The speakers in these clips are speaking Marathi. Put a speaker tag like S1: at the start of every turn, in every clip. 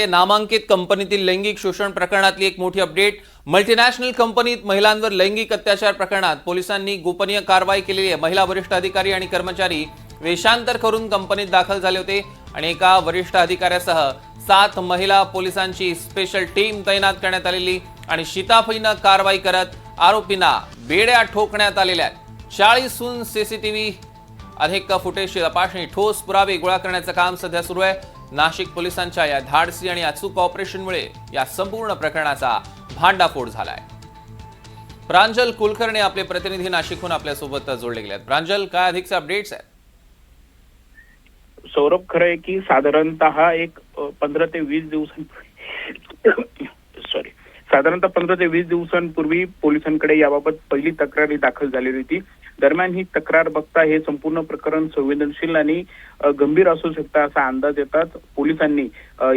S1: नामांकित कंपनीतील लैंगिक शोषण प्रकरणातली एक मोठी अपडेट। मल्टीनॅशनल कंपनीत महिलांवर लैंगिक अत्याचार प्रकरणात पोलिसांनी गोपनीय कारवाई केलेली आहे। महिला वरिष्ठ अधिकारी आणि कर्मचारी वेषांतर करून कंपनीत दाखल झाले होते आणि एका वरिष्ठ अधिकाऱ्यासह 7 महिला पोलिसांची स्पेशल टीम तैनात करण्यात आलेली आणि शिताफीनं कारवाई करत आरोपींना बेड्या ठोकण्यात आलेल्या आहेत। 40 सीसीटीव्ही अधिक फुटेजची तपासणी, ठोस पुरावे गोळा करण्याचं काम सध्या सुरू आहे। नाशिक पोलिसांच्या या धाडसी आणि अचूक ऑपरेशनमुळे या संपूर्ण प्रकरणाचा भांडाफोड झालाय। प्रांजल कुलकर्णी आपले प्रतिनिधी नाशिकहून आपल्या सोबत जोडले गेले आहेत। प्रांजल, काय अधिकचे अपडेट्स आहेत?
S2: सौरभ, खरं आहे की साधारणतः एक 15 ते 20 दिवसांपूर्वी पोलिसांकडे याबाबत पहिली तक्रार दाखल झालेली होती। दरम्यान ही तक्रार बघता हे संपूर्ण प्रकरण संवेदनशील आणि गंभीर असू शकतं असा अंदाज येतात पोलिसांनी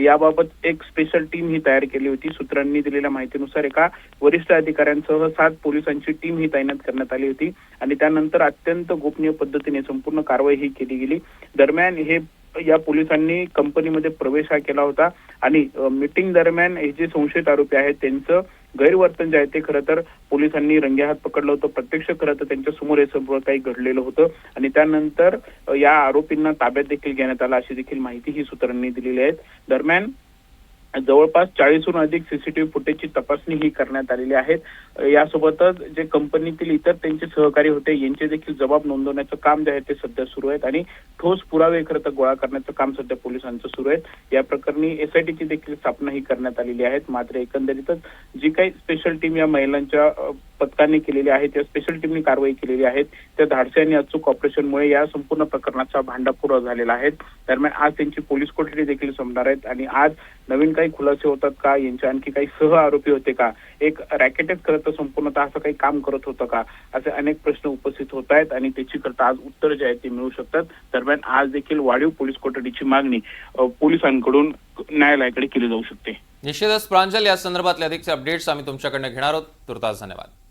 S2: याबाबत एक स्पेशल टीम ही तयार केली होती। सूत्रांनी दिलेल्या माहितीनुसार एका वरिष्ठ अधिकाऱ्यांसह 7 पोलिसांची टीम ही तैनात करण्यात आली होती आणि त्यानंतर अत्यंत गोपनीय पद्धतीने संपूर्ण कारवाई ही केली गेली। दरम्यान या पोलिसांनी कंपनीमध्ये प्रवेश केला होता आणि मीटिंग दरम्यान हे जे संशयित आरोपी आहेत त्यांचं गैरवर्तन जे आहे ते खरं तर पोलिसांनी रंगेहात पकडलं होतं। प्रत्यक्ष खरं तर त्यांच्या समोर हे सगळं काही घडलेलं होतं आणि त्यानंतर या आरोपींना ताब्यात देखील घेण्यात आलं अशी देखील माहिती ही सूत्रांनी दिलेली आहे। दरम्यान जवळपास 40हून अधिक सीसीटीव्ही फुटेजची तपासणी ही करण्यात आलेली आहे। यासोबतच जे कंपनीतील इतर त्यांचे सहकारी होते यांचे देखील जबाब नोंदवण्याचं काम जे आहे ते सध्या सुरू आहे आणि ठोस पुरावे खरं तर गोळा करण्याचं काम सध्या पोलिसांचं सुरू आहे। या प्रकरणी SITची देखील स्थापना ही करण्यात आलेली आहे। मात्र एकंदरीतच जी काही स्पेशल टीम या महिलांच्या पथकाने केलेली आहे त्या स्पेशल टीमनी कारवाई केलेली आहे त्या धाडसी आणि अचूक ऑपरेशनमुळे या संपूर्ण प्रकरणाचा भांडाफोड झालेला आहे। दरम्यान आज त्यांची पोलीस कोठडी देखील संपणार आहेत आणि आज नवीन काही खुलासे होतात का, यांचे आणखी काही सह आरोपी होते का, एक रॅकेटच करत संपूर्णतः असं काही काम करत होतं का, असे अनेक प्रश्न उपस्थित होत आहेत आणि त्याची करता आज उत्तर जे आहे ते मिळू शकतात। दरम्यान आज देखील वाढीव पोलीस कोठडीची मागणी पोलिसांकडून न्यायालयाकडे केली जाऊ शकते।
S1: निश्चितच प्रांजल, या संदर्भातले अधिकचे अपडेट्स आम्ही तुमच्याकडनं घेणार आहोत। तुर्तास धन्यवाद।